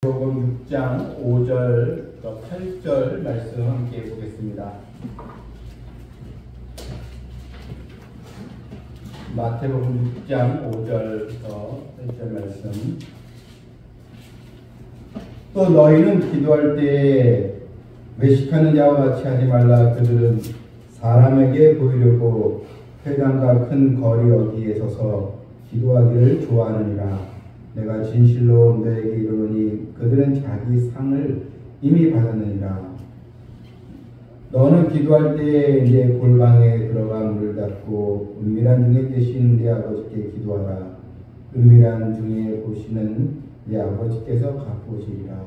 마태복음 6장 5절부터 8절 말씀 함께 보겠습니다. 마태복음 6장 5절부터 8절 말씀. 또 너희는 기도할 때에 외식하는 자와 같이 하지 말라. 그들은 사람에게 보이려고 회당과 큰 거리 어디에 서서 기도하기를 좋아하느니라. 내가 진실로 너에게 이르노니 그들은 자기 상을 이미 받았느니라. 너는 기도할 때에 내 골방에 들어가 문을 닫고 은밀한 중에 계신 내 아버지께 기도하라. 은밀한 중에 보시는 내 아버지께서 갚으시리라.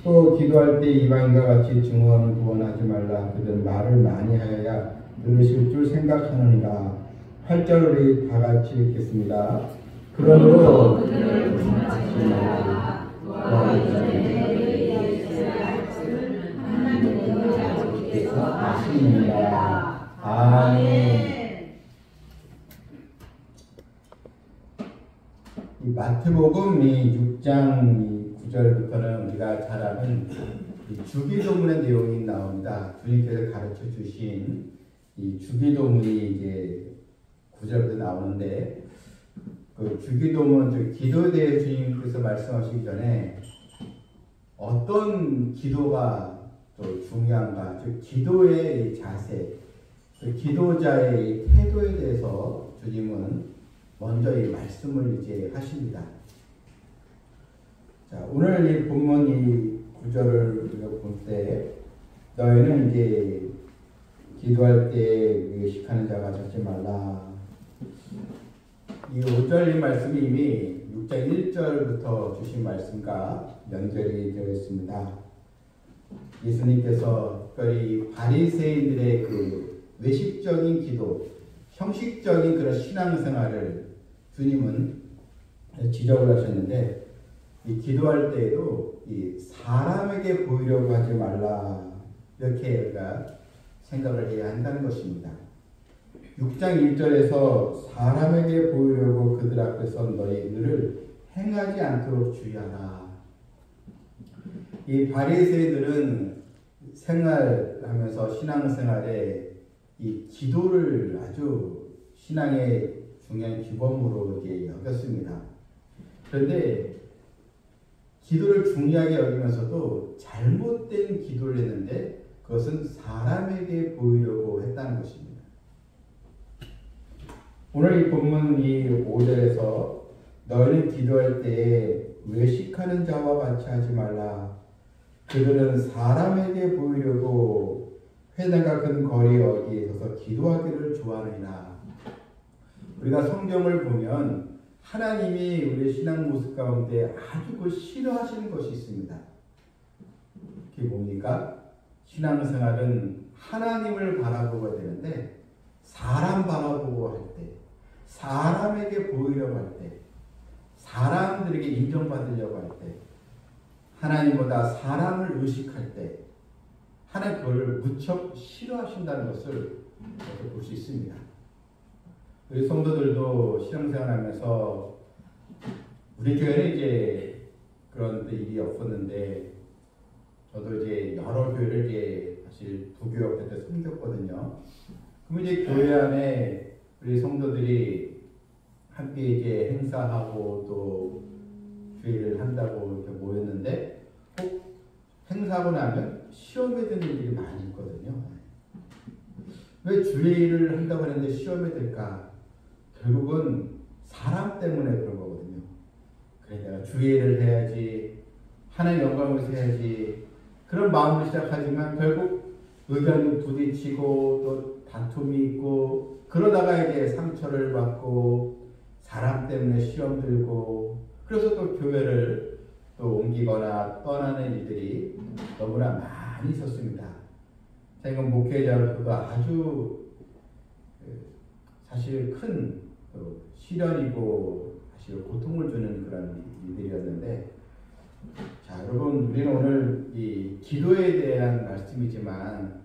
또 기도할 때 이방인과 같이 증오하는 구원하지 말라. 그들은 말을 많이 하여야 들으실 줄 생각하느니라. 8절 우리 다 같이 읽겠습니다. 그러므로 그들을 분하지 말라. 너희 전에 예수의 말씀을 하나님의 아버지께서 아시느니라. 아멘. 이 마태복음 6장 9절부터는 우리가 잘 아는 주기도문의 내용이 나옵니다. 주님께서 가르쳐 주신 이 주기도문이 이제 9절부터 나오는데, 그 주기도문, 기도에 대해 주님께서 말씀하시기 전에 어떤 기도가 또 중요한가, 즉 기도의 자세, 기도자의 태도에 대해서 주님은 먼저 이 말씀을 이제 하십니다. 자, 오늘 이 본문 이 구절을 우리가 볼 때, 너희는 이제 기도할 때 외식하는 자가 되지 말라. 이 5절 이 말씀이 이미 6장 1절부터 주신 말씀과 연결이 되어 있습니다. 예수님께서 특별히 바리새인들의 그 외식적인 기도, 형식적인 그런 신앙생활을 주님은 지적을 하셨는데, 이 기도할 때에도 이 사람에게 보이려고 하지 말라, 이렇게 우리가 생각을 해야 한다는 것입니다. 6장 1절에서 사람에게 보이려고 그들 앞에서 너희들을 행하지 않도록 주의하라. 이 바리새인들은 생활하면서 신앙생활에 이 기도를 아주 신앙의 중요한 기본으로 이렇게 여겼습니다. 그런데 기도를 중요하게 여기면서도 잘못된 기도를 했는데 그것은 사람에게 보이려고 했다는 것입니다. 오늘 이 본문 이 5절에서 너희는 기도할 때에 외식하는 자와 같이 하지 말라. 그들은 사람에게 보이려고 회당과 큰 거리 어디에 서서 기도하기를 좋아하느니라. 우리가 성경을 보면 하나님이 우리의 신앙 모습 가운데 아주 그 싫어하시는 것이 있습니다. 그게 뭡니까? 신앙생활은 하나님을 바라보고 되는데 사람 바라보고 할 때, 사람에게 보이려고 할 때, 사람들에게 인정받으려고 할 때, 하나님보다 사람을 의식할 때 하나님 그걸 무척 싫어하신다는 것을 볼 수 있습니다. 우리 성도들도 신앙생활하면서 우리 교회는 이제 그런 일이 없었는데, 저도 이제 여러 교회를 이제 사실 두 교회 옆에 때 섬겼거든요. 그러면 이제 교회 안에 우리 성도들이 함께 이제 행사하고 또 주일을 한다고 이렇게 모였는데, 꼭 행사하고 나면 시험에 드는 일들이 많이 있거든요. 왜 주일을 한다고 하는데 시험에 들까? 결국은 사람 때문에 그런 거거든요. 그래, 내가 주일을 해야지, 하나님 영광을 위해서 해야지, 그런 마음으로 시작하지만 결국 의견이 부딪히고 또 다툼이 있고, 그러다가 이제 상처를 받고 사람 때문에 시험 들고, 그래서 또 교회를 또 옮기거나 떠나는 일들이 너무나 많이 있었습니다. 제가 목회자로서도 아주 사실 큰 시련이고 사실 고통을 주는 그런 일들이었는데, 자, 여러분, 우리는 오늘 이 기도에 대한 말씀이지만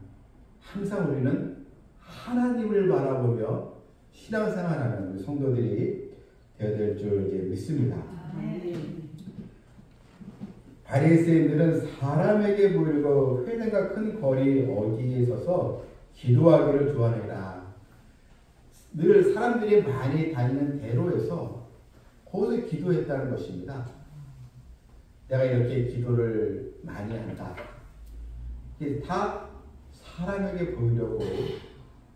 항상 우리는 하나님을 바라보며 신앙생활하는 우리 성도들이 되어야 될 줄 이제 믿습니다. 바리새인들은 사람에게 보이고 회당과 큰 거리 어디에 서서 기도하기를 좋아하느라. 늘 사람들이 많이 다니는 대로에서 거기서 기도했다는 것입니다. 내가 이렇게 기도를 많이 한다. 이게 다 사람에게 보이려고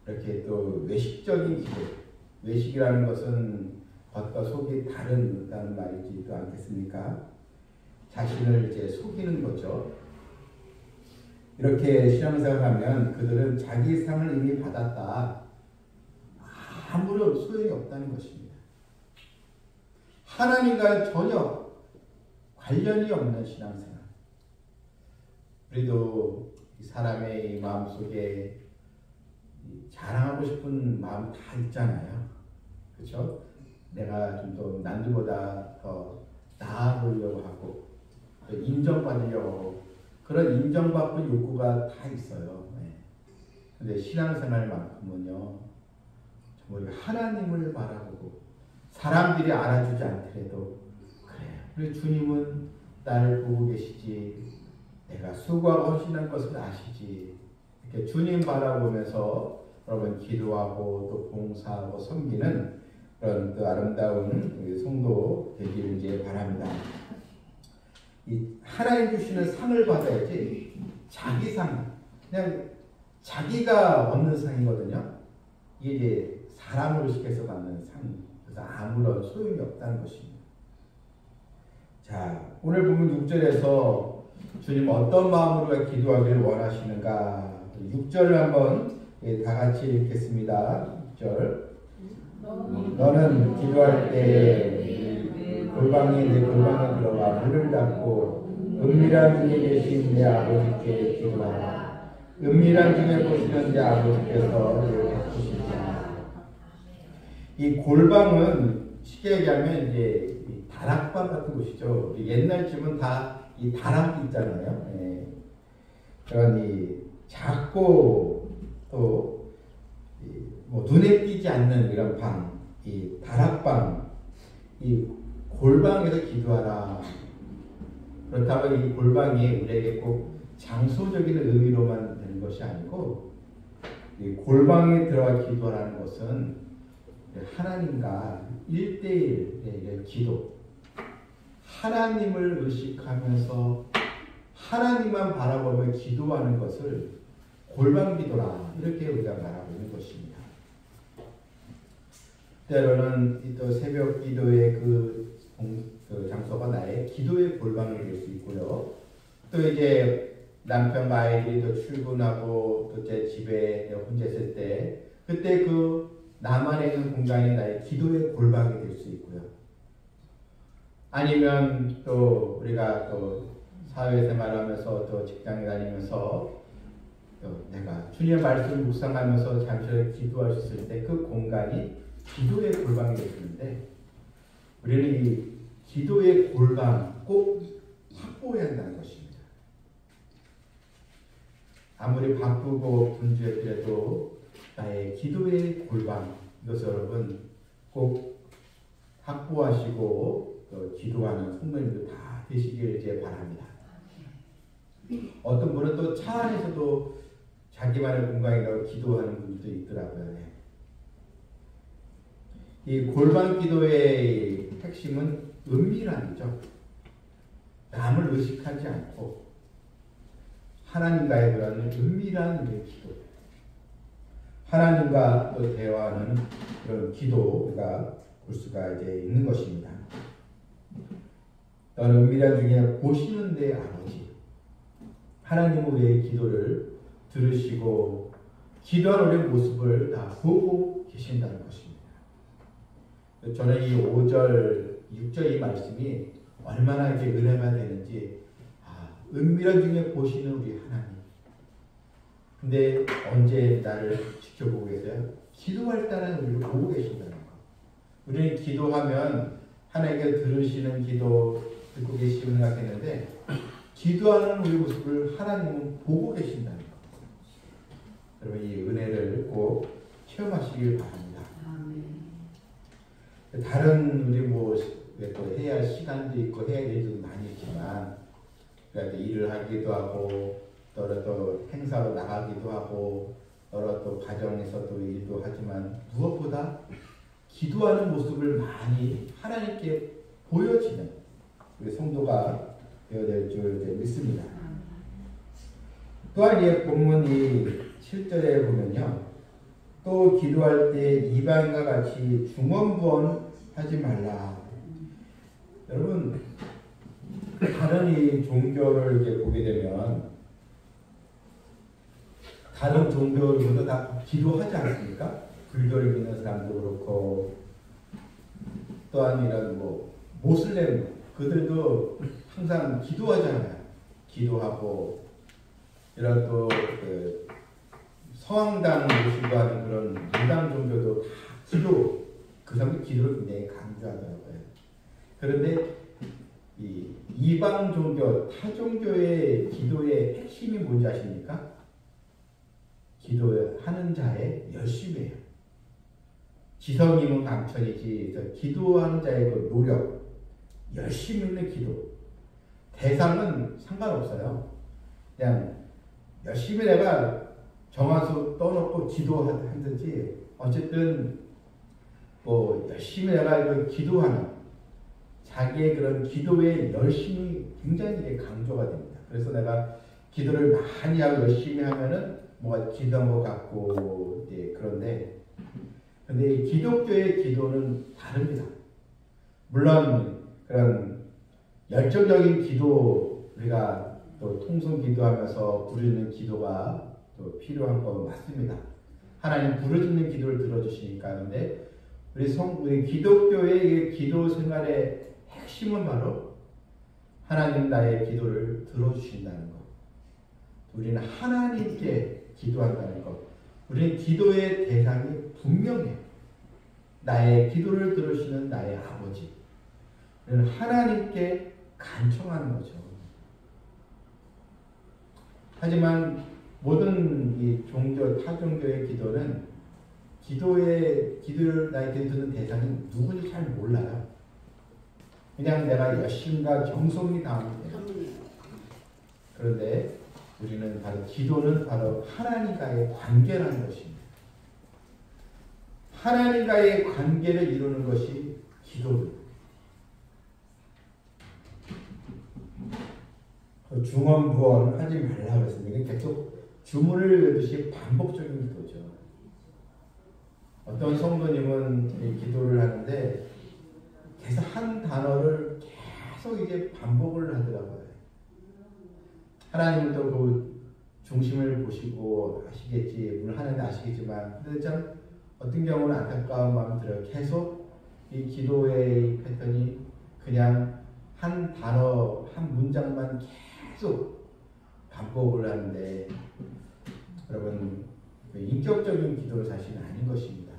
이렇게 또 외식적인 기도. 외식이라는 것은 겉과 속이 다르다는 말이지도 않겠습니까? 자신을 이제 속이는 거죠. 이렇게 신앙생활하면 그들은 자기 상을 이미 받았다. 아무런 소용이 없다는 것입니다. 하나님과 전혀 관련이 없는 신앙생활. 우리도 사람의 마음속에 자랑하고 싶은 마음 다 있잖아요. 그렇죠? 내가 좀 더 남들보다 더 나아 보이려고 하고 인정받으려고 하고 그런 인정받는 욕구가 다 있어요. 근데 신앙생활만큼은요, 우리가 하나님을 바라보고 사람들이 알아주지 않더라도 그래, 우리 주님은 나를 보고 계시지, 내가 수고하고 헌신한 것을 아시지. 이렇게 주님 바라보면서 여러분 기도하고 또 봉사하고 섬기는 그런 또 아름다운 성도 되기를 이제 바랍니다. 이 하나님 주시는 상을 받아야지 자기 상, 그냥 자기가 얻는 상이거든요. 이게 이제 사람으로 시켜서 받는 상, 그래서 아무런 소용이 없다는 것입니다. 자, 오늘 보면 6절에서 주님 어떤 마음으로 기도하기를 원하시는가? 6절을 한번 다 같이 읽겠습니다. 6절. 너는 기도할 때 골방에 내 골방에 들어가 문을 닫고 은밀한 중에 계신 내 아버지께 기도하라. 은밀한 중에 보시는 내 아버지께서 너를 베푸시리라. 이 골방은 쉽게 얘기하면 이제 다락방 같은 곳이죠. 옛날 집은 다 이 다락이 있잖아요. 그런 이 작고 또 뭐 눈에 띄지 않는 이런 방, 이 다락방, 이 골방에서 기도하라. 그렇다고 이 골방이 우리에게 꼭 장소적인 의미로만 되는 것이 아니고, 이 골방에 들어가 기도하라는 것은 하나님과 1대1의 기도, 하나님을 의식하면서 하나님만 바라보며 기도하는 것을 골방 기도라, 이렇게 우리가 말하고 있는 것입니다. 때로는 또 새벽 기도의 그 장소가 나의 기도의 골방이 될 수 있고요. 또 이제 남편과 아이들이 또 출근하고 또 제 집에 혼자 있을 때 그때 그 나만의 있는 공간이 나의 기도의 골방이 될 수 있고요. 아니면 또 우리가 또 사회생활하면서 또 직장에 다니면서 또 내가 주님의 말씀을 묵상하면서 잠시 기도할 수 있을 때 그 공간이 기도의 골방이 되는데, 우리는 이 기도의 골방 꼭 확보해야 한다는 것입니다. 아무리 바쁘고 분주했더라도 나의 기도의 골방, 이것을 여러분 꼭 확보하시고 또 기도하는 성도님들 다 되시길 이제 바랍니다. 어떤 분은 또 차 안에서도 자기만의 공간이라고 기도하는 분들도 있더라고요. 이 골방 기도의 핵심은 은밀함이죠. 남을 의식하지 않고 하나님과의 그런 은밀한 기도, 하나님과 또 대화하는 그런 기도가 볼 수가 이제 있는 것입니다. 너는 은밀한 중에 보시는 내 아버지, 하나님은 우리의 기도를 들으시고 기도하는 우리의 모습을 다 보고 계신다는 것입니다. 저는 이 5절, 6절 이 말씀이 얼마나 이제 은혜가 되는지, 은밀한 중에 보시는 우리 하나님. 근데 언제 나를 지켜보고 계세요? 기도할 때는 우리를 보고 계신다는 거. 우리는 기도하면 하나님께 들으시는 기도 듣고 계시는 생각했는데, 기도하는 우리 모습을 하나님은 보고 계신다는 거. 여러분 이 은혜를 꼭 체험하시길 바랍니다. 다른 우리 뭐 또 해야 할 시간도 있고 해야 될 일도 많이 있지만 그러니까 일을 하기도 하고 또 행사로 나가기도 하고 여러 또 가정에서도 일도 하지만 무엇보다 기도하는 모습을 많이 하나님께 보여지는 우리 성도가 되어야 될 줄 믿습니다. 또한 이 본문 이 7절에 보면요. 또 기도할 때 이방인과 같이 중언부언하지 말라. 여러분 다른 이 종교를 이제 보게 되면 다른 종교를 모두 다 기도하지 않습니까? 불교를 믿는 사람도 그렇고 또한 이런 모슬렘 그들도 항상 기도하잖아요. 기도하고 이런 또 그 성황당 모시고 하는 그런 무당 종교도 다 기도 그 사람들 기도를 굉장히 강조하더라고요. 그런데 이 이방 종교 타 종교의 기도의 핵심이 뭔지 아십니까? 기도하는 자의 열심이에요. 지성이면 강천이지 기도하는 자의 그 노력 열심히 있는 기도 대상은 상관없어요. 그냥 열심히 내가 정화수 떠놓고 기도하든지 어쨌든 열심히 내가 기도하는 자기의 그런 기도의 열심이 굉장히 강조가 됩니다. 그래서 내가 기도를 많이 하고 열심히 하면은 뭐가 기도한 것 같고 그런데 근데 기독교의 기도는 다릅니다. 물론 그런 열정적인 기도 우리가 또 통성 기도하면서 부르는 기도가 또 필요한 거 맞습니다. 하나님 부르짖는 기도를 들어주시니까. 근데 우리 기독교의 기도 생활의 핵심은 바로 하나님 나의 기도를 들어주신다는 것. 우리는 하나님께 기도한다는 것. 우리는 기도의 대상이 분명해요. 나의 기도를 들으시는 나의 아버지. 우리는 하나님께 간청하는 거죠. 하지만 모든 이 종교, 타종교의 기도는 기도를 나에게 듣는 대상이 누군지 잘 몰라요. 그냥 내가 열심과 정성이 다하면 돼요. 그런데 우리는 바로 기도는 바로 하나님과의 관계라는 것입니다. 하나님과의 관계를 이루는 것이 기도입니다. 중언부언 하지 말라고 했습니다. 계속 주문을 외우듯이 반복적인 기도죠. 어떤 성도님은 기도를 하는데 계속 한 단어를 계속 이제 반복을 하더라고요. 하나님은 또 그 중심을 보시고 아시겠지, 물론 하나님도 아시겠지만, 근데 참 어떤 경우는 안타까운 마음이 들어요. 계속 이 기도의 패턴이 그냥 한 단어, 한 문장만 계속 반복을 하는데, 여러분, 인격적인 기도는 사실은 아닌 것입니다.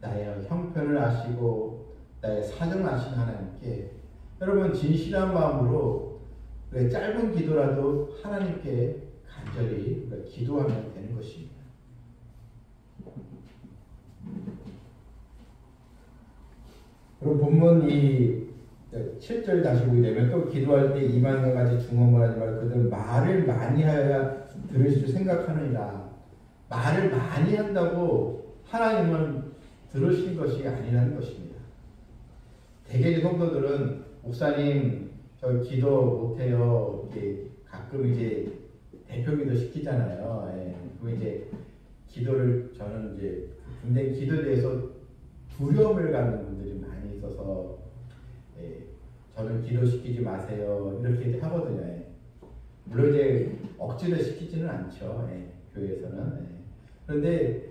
나의 형편을 아시고, 나의 사정을 아시는 하나님께, 여러분, 진실한 마음으로 짧은 기도라도 하나님께 간절히 기도하면 되는 것입니다. 그리고 본문 이 7절 다시 보게 되면 또 기도할 때 이방인과 같이 중언부언하지 말고 그들은 말을 많이 하여야 들으실 줄 생각하느니라. 말을 많이 한다고 하나님은 들으신 것이 아니라는 것입니다. 대개 성도들은 목사님 저 기도 못해요. 이렇게 가끔 이제 대표기도 시키잖아요. 예. 그리고 이제 기도를 저는 이제 굉장히 기도에 대해서 두려움을 갖는 분들이 많이 있어서 예. 저는 기도시키지 마세요. 이렇게 이제 하거든요. 예. 물론 이제 억지로 시키지는 않죠. 예. 교회에서는. 예. 그런데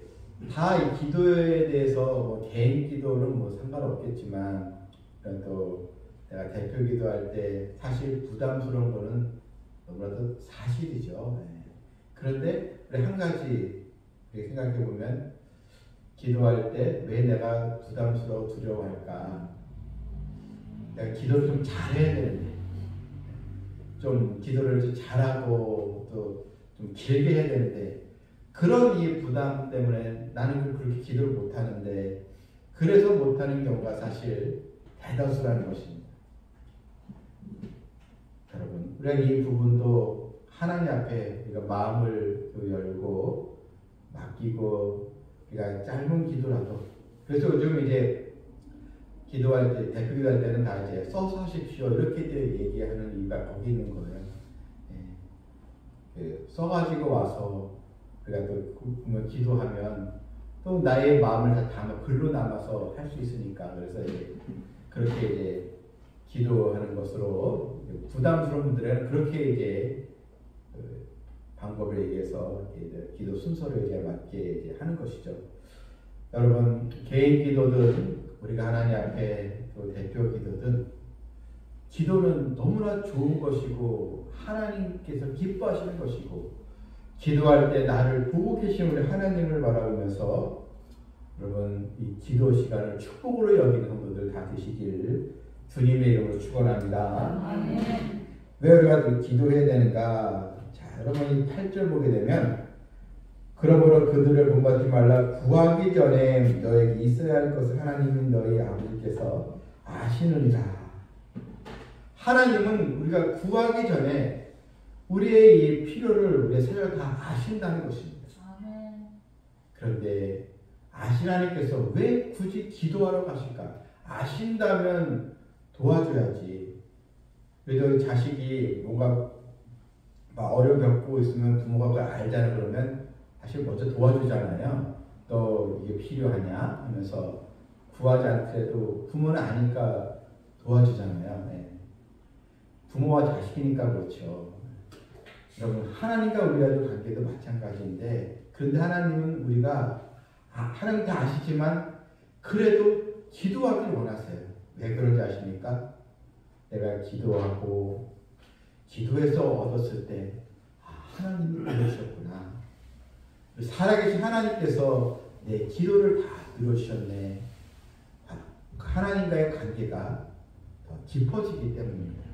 다 이 기도에 대해서 개인 기도는 상관없겠지만 또 내가 대표 기도할 때 사실 부담스러운 거는 너무나도 사실이죠. 네. 그런데 우리 한 가지 생각해 보면 기도할 때 왜 내가 부담스러워 두려워할까? 내가 기도를 좀 잘해야 되는데, 좀 기도를 좀 잘하고 또 좀 길게 해야 되는데, 그런 이 부담 때문에 나는 그렇게 기도를 못하는데, 그래서 못하는 경우가 사실 대다수라는 것입니다. 여러분, 우리가 이 부분도 하나님 앞에 우리가 마음을 열고 맡기고 우리가 짧은 기도라도 그래서 요즘 이제 기도할 때 대표 기도할 때는 다 이제 써서 하십시오 이렇게 얘기하는 이유가 거기 있는 거예요. 써가지고 와서 우리가 또 기도하면 또 나의 마음을 다 담아 글로 남아서 할 수 있으니까 그래서 이제 그렇게 이제 기도하는 것으로 부담스러운 분들은 그렇게 이제 방법을 얘기해서 기도 순서를 이제 맞게 이제 하는 것이죠. 여러분 개인 기도든 우리가 하나님 앞에 또 대표 기도든 기도는 너무나 좋은 것이고 하나님께서 기뻐하시는 것이고 기도할 때 나를 보고 계신 우리 하나님을 바라보면서 여러분 이 기도 시간을 축복으로 여기는 성도들 다 되시길 주님의 이름으로 축원합니다. 왜 우리가 기도해야 되는가? 자, 여러분 이 8절 보게 되면 그러므로 그들을 본받지 말라. 구하기 전에 너에게 있어야 할 것을 하나님은 너희 아버지께서 아시느니라. 하나님은 우리가 구하기 전에 우리의 이 필요를 우리의 생각을 다 아신다는 것입니다. 그런데 아신 하나님께서 왜 굳이 기도하러 가실까? 아신다면 도와줘야지. 그래도 자식이 뭔가 어려움 겪고 있으면 부모가 그걸 알잖아. 그러면 사실 먼저 도와주잖아요. 너 이게 필요하냐 하면서 구하지 않더라도 부모는 아니까 도와주잖아요. 네. 부모와 자식이니까 그렇죠. 여러분 하나님과 우리와의 관계도 마찬가지인데 그런데 하나님은 우리가 하나님 다 아시지만 그래도 기도하길 원하세요. 왜 그런지 아십니까? 내가 기도하고 기도해서 얻었을 때 하나님이 들으셨구나. 살아계신 하나님께서 내 기도를 다 들어주셨네. 하나님과의 관계가 더 깊어지기 때문입니다.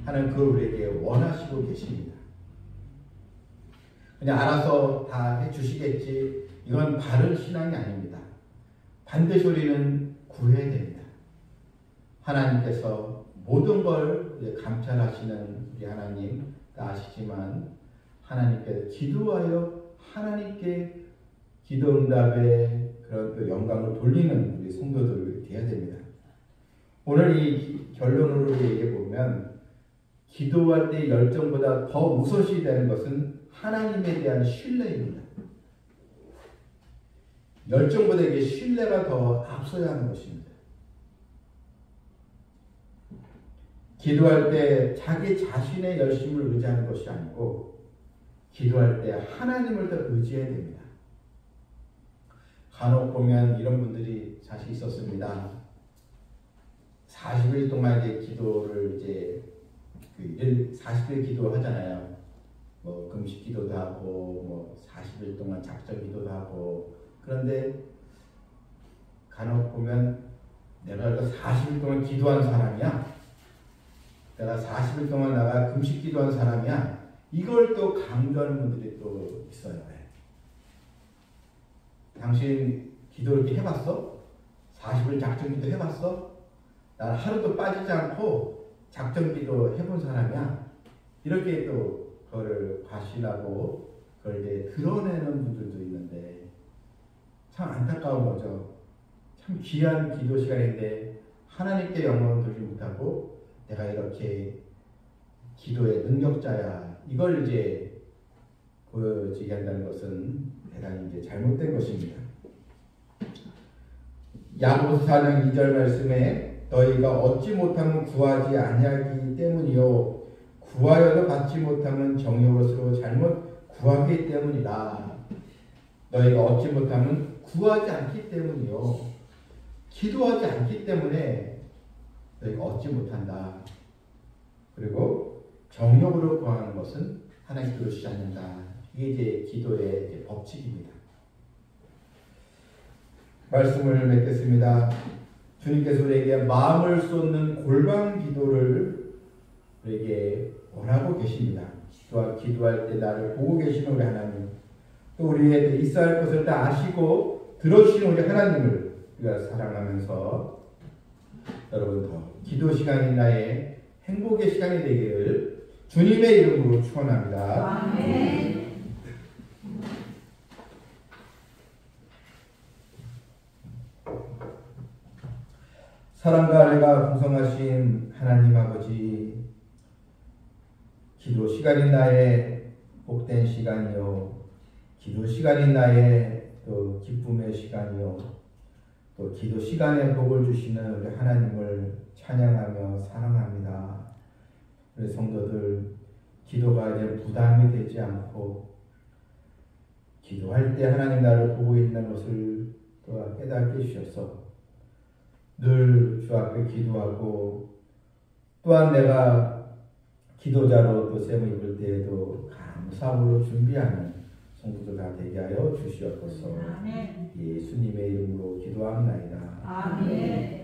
하나님 그걸 우리에게 원하시고 계십니다. 그냥 알아서 다 해주시겠지. 이건 바른 신앙이 아닙니다. 반드시 우리는 구해야 됩니다. 하나님께서 모든 걸 감찰하시는 우리 하나님 아시지만 하나님께 기도하여 하나님께 기도응답의 그런 그 영광을 돌리는 우리 성도들이 되어야 됩니다. 오늘 이 결론으로 얘기해 보면 기도할 때 열정보다 더 우선시 되는 것은 하나님에 대한 신뢰입니다. 열정보다 이게 신뢰가 더 앞서야 하는 것입니다. 기도할 때 자기 자신의 열심을 의지하는 것이 아니고 기도할 때 하나님을 더 의지해야 됩니다. 간혹 보면 이런 분들이 사실 있었습니다. 40일 동안 이제 기도를 이제 40일 기도하잖아요. 뭐 금식 기도도 하고 뭐 40일 동안 작정 기도도 하고 그런데 간혹 보면 내가 40일 동안 기도한 사람이야. 내가 40일 동안 나가 금식 기도한 사람이야. 이걸 또 강조하는 분들이 또 있어요. 당신 기도 이렇게 해봤어? 40일 작정 기도 해봤어? 나는 하루도 빠지지 않고 작정 기도 해본 사람이야. 이렇게 또 그거를 과시하고 그걸 이제 드러내는 분들도 있는데 참 안타까운 거죠. 참 귀한 기도 시간인데 하나님께 영광을 돌리지 못하고 내가 이렇게 기도의 능력자야. 이걸 이제 보여지게 한다는 것은 대단히 이제 잘못된 것입니다. 야고보서 4장 2절 말씀에 너희가 얻지 못하면 구하지 아니하기 때문이요 구하여도 받지 못하면 정욕으로 잘못 구하기 때문이다. 너희가 얻지 못하면 구하지 않기 때문이요 기도하지 않기 때문에 너희가 얻지 못한다. 그리고 정욕으로 구하는 것은 하나님 그러시지 않는다. 이게 이제 기도의 이제 법칙입니다. 말씀을 맺겠습니다. 주님께서 우리에게 마음을 쏟는 골방 기도를 우리에게 원하고 계십니다. 또한 기도할 때 나를 보고 계시는 우리 하나님, 또 우리의 있어야 할 것을 다 아시고 들어주시는 우리 하나님을 우리가 사랑하면서 여러분 더 기도 시간이 나의 행복의 시간이 되기를 주님의 이름으로 축원합니다. 아멘. 사랑과 은혜가 풍성하신 하나님 아버지, 기도 시간이 나의 복된 시간이요, 기도 시간이 나의 또 기쁨의 시간이요, 또 기도 시간에 복을 주시는 우리 하나님을 찬양하며 사랑합니다. 우리 성도들 기도가 이제 부담이 되지 않고 기도할 때 하나님 나를 보고 있는 것을 또 깨닫게 주셔서 늘 주 앞에 기도하고, 또한 내가 기도자로 또 셈을 입을 때에도 감사함으로 준비하는 성도들 다 되게 하여 주시옵소서. 예수님의 이름으로 기도합나이다. 아멘.